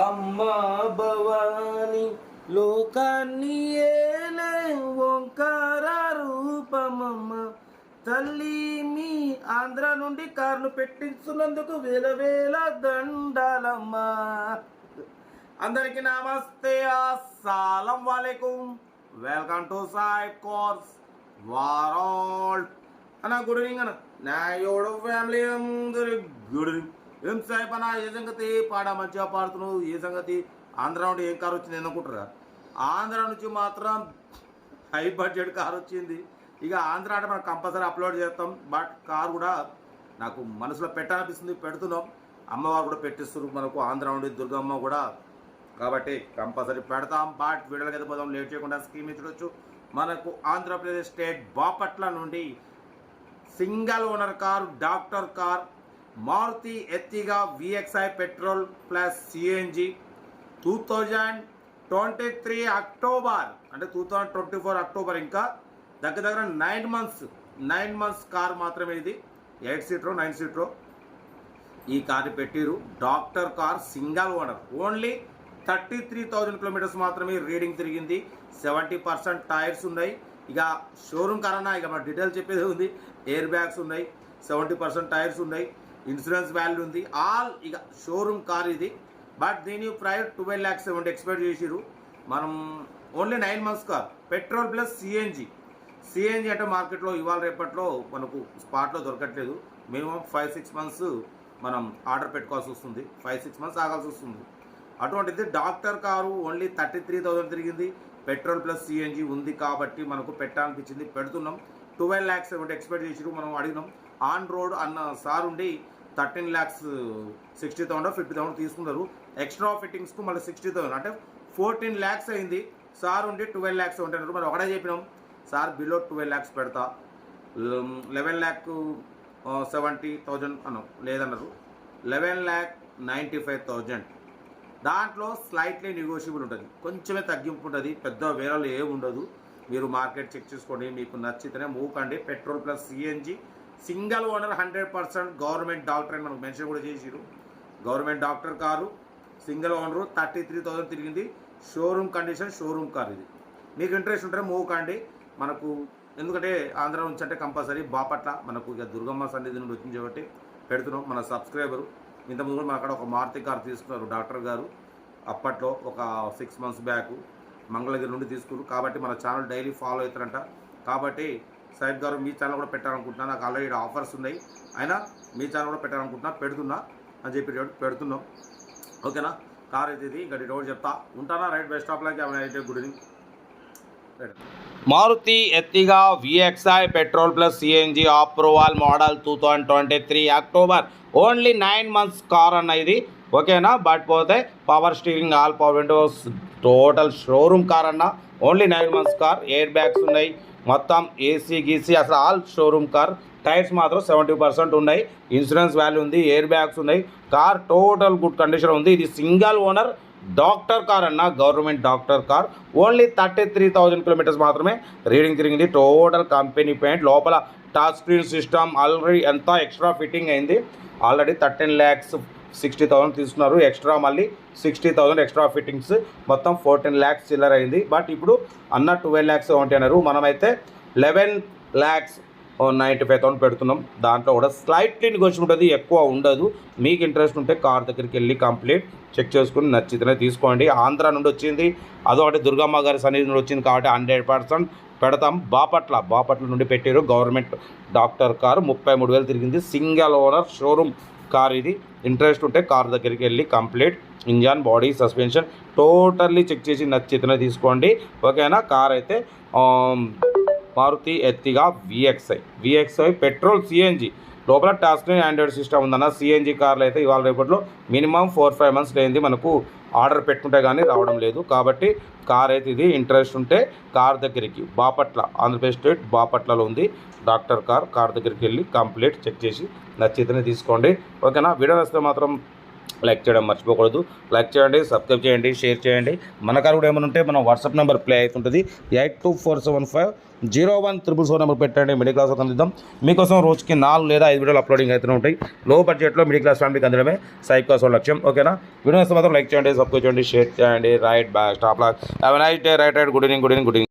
అమ్మా భవాని లోకాన్ని ఏలే ఓంకార రూపమమ్మ తల్లి మీ ఆంధ్ర నుండి కార్లు పెట్టించున్నందుకు వేల వేల దండాలమ్మా. అందరికి నమస్తే, అస్సలం వాలేకుం. Welcome to Sai course world అన్న. గుడ్ ఈవినింగ్ అన్న. నా యోడు ఫ్యామిలీ అందరి గుడ్ ఈవినింగ్. ఏం సాయిబ్ అన్న, ఏ సంగతి? పాట మంచిగా పాడుతున్నావు, ఏ సంగతి? ఆంధ్ర నుండి ఏం కారు వచ్చింది అనుకుంటారా? ఆంధ్ర నుంచి మాత్రం హై బడ్జెట్ కారు వచ్చింది. ఇక ఆంధ్ర అంటే మనం కంపల్సరీ అప్లోడ్ చేస్తాం. బట్ కారు కూడా నాకు మనసులో పెట్టాలనిపిస్తుంది, పెడుతున్నాం. అమ్మవారు కూడా పెట్టిస్తున్నారు మనకు, ఆంధ్ర నుండి దుర్గమ్మ కూడా, కాబట్టి కంపల్సరీ పెడతాం. బట్ వీడియోలకి అయితే పోదాం, లేట్ చేయకుండా స్కీమ్ ఇచ్చవచ్చు. మనకు ఆంధ్రప్రదేశ్ స్టేట్ బాపట్ల నుండి single owner car, doctor car, Maruti Ertiga VXI petrol plus CNG 2023 October, అంటే 2024 అక్టోబర్, ఇంకా దగ్గర 9 మంత్స్ కార్ మాత్రమే ఇది. 8 సీటర్ 9 సీటర్ ఈ కార్ పెట్టిరు. Doctor car, single owner, only 33,000 kilometres మాత్రమే రీడింగ్ తిరిగింది. 70% టైర్స్ ఉన్నాయి. ఇక షోరూమ్ కార్ అన్న, ఇక మన డీటెయిల్స్ చెప్పేది ఉంది. ఎయిర్ బ్యాగ్స్ ఉన్నాయి, 70% టైర్స్ ఉన్నాయి, ఇన్సూరెన్స్ వాల్యూ ఉంది, ఆల్ ఇక షోరూమ్ కార్ ఇది. బట్ దీని ప్రైస్ 12,70,000 ఎక్స్పెక్ట్ చేసిరు. మనం only 9 months car, petrol plus CNG అంటే మార్కెట్లో ఇవాళ రేపట్లో మనకు స్పాట్లో దొరకట్లేదు. మినిమం 5-6 మంత్స్ మనం ఆర్డర్ పెట్టుకోవాల్సి వస్తుంది, 5-6 మంత్స్ ఆగాల్సి వస్తుంది. అటువంటిది డాక్టర్ కారు ఓన్లీ 33,000 తిరిగింది, పెట్రోల్ ప్లస్ సిఎన్జి ఉంది కాబట్టి మనకు పెట్టాలనిపించింది, పెడుతున్నాం. 12,70,000 ఎక్స్పెక్ట్ చేసిరు. మనం అడిగినాం. ఆన్ రోడ్ అన్న సార్ ఉండి 13,60,000 50,000 తీసుకున్నారు. ఎక్స్ట్రా ఫిట్టింగ్స్కు మళ్ళీ 60,000, అంటే 14 lakhs అయింది. సార్ ఉండి 12,70,000 అన్నారు. మరి ఒకటే చెప్పినాం, సార్ బిలో 12 lakhs పెడతా, 11,70,000 అన్నాం. లేదన్నారు 11,95,000. దాంట్లో స్లైట్లీ నెగోషియబుల్ ఉంటుంది, కొంచెమే తగ్గింపు ఉంటుంది, పెద్ద వేరేలు ఏమి ఉండదు. మీరు మార్కెట్ చెక్ చేసుకోండి, మీకు నచ్చితేనే మూవ్ కండి. Petrol plus CNG, single owner, 100% government doctor అని మనకు మెన్షన్ కూడా చేసిరు. Government doctor car, single owner, 33,000 తిరిగింది. షోరూమ్ కండిషన్, షోరూమ్ కార్ ఇది. మీకు ఇంట్రెస్ట్ ఉంటే మూవ్ కండి. మనకు ఎందుకంటే ఆంధ్ర నుంచి అంటే కంపల్సరీ బాపట్ల మనకు ఇక దుర్గమ్మ సన్నిధి నుండి వచ్చింది కాబట్టి పెడుతున్నాం. మన సబ్స్క్రైబరు ఇంతకుముందు కూడా మన అక్కడ ఒక మారుతి కార్ తీసుకున్నారు డాక్టర్ గారు, అప్పట్లో ఒక 6 months బ్యాక్ మంగళగిరి నుండి తీసుకున్నారు. కాబట్టి మన ఛానల్ డైలీ ఫాలో అవుతారంట. కాబట్టి సైడ్ గారు మీ ఛానల్ కూడా పెట్టాలనుకుంటున్నా, నాకు ఆల్రెడీ ఆఫర్స్ ఉన్నాయి, అయినా మీ ఛానల్ కూడా పెట్టాలనుకుంటున్నా, పెడుతున్నా అని చెప్పి పెడుతున్నాం. ఓకేనా? కార్ అయితే ఇది, ఇంకా రోడ్ చెప్తా ఉంటానా. Right, best of luck. అయితే good evening. Maruti Ertiga VXI petrol plus CNG approval model 2023 October, only 9 months car అన్న ఇది. ఓకేనా? బట్ పోతే power steering, all power windows, total showroom car అన్న. Only 9 months car, air bags ఉన్నాయి, మొత్తం AC గీసీ అసలు all showroom car. Tyres మాత్రం 70% ఉన్నాయి, ఇన్సూరెన్స్ వాల్యూ ఉంది, ఎయిర్ బ్యాగ్స్ ఉన్నాయి. కార్ టోటల్ గుడ్ కండిషన్ ఉంది. ఇది సింగల్ ఓనర్ డాక్టర్ కార్ అన్న, government doctor car. Only 33,000 kilometres మాత్రమే రీడింగ్ తిరిగింది. టోటల్ కంపెనీ పెయింట్, లోపల టచ్ స్క్రీన్ సిస్టమ్, ఆల్రెడీ ఎంత ఎక్స్ట్రా ఫిట్టింగ్ అయింది. ఆల్రెడీ 13,60,000 తీసుకున్నారు. ఎక్స్ట్రా మళ్ళీ 60,000 ఎక్స్ట్రా ఫిట్టింగ్స్, మొత్తం 14 lakhs చిల్లర అయింది. బట్ ఇప్పుడు అన్న 12,70,000 అన్నారు. మనమైతే 11,95,000 పెడుతున్నాం. దాంట్లో కూడా స్లైట్లీ నెగోషియబుల్ ఉంటుంది, ఎక్కువ ఉండదు. మీకు ఇంట్రెస్ట్ ఉంటే కార్ దగ్గరికి వెళ్ళి కంప్లీట్ చెక్ చేసుకుని నచ్చితేనే తీసుకోండి. ఆంధ్ర నుండి వచ్చింది, అదొకటి దుర్గమ్మ గారి సన్నిధి నుండి వచ్చింది కాబట్టి 100% పెడతాం. బాపట్ల నుండి పెట్టారు గవర్నమెంట్ డాక్టర్ కారు, 33,000 తిరిగింది. సింగల్ ఓనర్ షోరూమ్ కార్ ఇది. ఇంట్రెస్ట్ ఉంటే కార్ దగ్గరికి వెళ్ళి complete engine, body, suspension totally check చేసి నచ్చితేనే తీసుకోండి. ఓకేనా? కార్ అయితే Maruti Ertiga VXI petrol CNG, లోపల టచ్ స్క్రీన్, ఆండ్రాయిడ్ సిస్టమ్ ఉందన్న. CNG కార్లు అయితే ఇవాళ రేపట్లో మినిమం 4-5 months అయింది మనకు ఆర్డర్ పెట్టుకుంటే కానీ రావడం లేదు. కాబట్టి కార్ అయితే ఇది. ఇంట్రెస్ట్ ఉంటే కార్ దగ్గరికి, బాపట్ల, ఆంధ్రప్రదేశ్ స్టేట్ బాపట్లలో ఉంది డాక్టర్ కార్. కార్ దగ్గరికి వెళ్ళి కంప్లీట్ చెక్ చేసి నచ్చితేనే తీసుకోండి. ఓకేనా? వీడియో వస్తే మాత్రం లైక్ చేయడం మర్చిపోకూడదు. లైక్ చేయండి, సబ్స్క్రైబ్ చేయండి, షేర్ చేయండి. మన కాడ కూడా ఏమైనా ఉంటే మన వాట్సాప్ నెంబర్ ప్లే అవుతుంటుంది. 8247501777 నెంబర్ పెట్టండి. మిడిల్ క్లాస్ అందిద్దాం మీకోసం. రోజుకి 4 లేదా 5 వీడియోలు అప్లోడింగ్ అవుతూనే ఉంటాయి. లో బడ్జెట్లో మిడిల్ క్లాస్ ఫ్యామిలీకి అందడమే సైడ్ క్లాస్ లక్ష్యం. ఓకేనా? వీడియో వస్తే మాత్రం లైక్ చేయండి, సబ్స్క్రైబ్ చేయండి, షేర్ చేయండి. Right back stop lock. Have a nice day. Right good evening.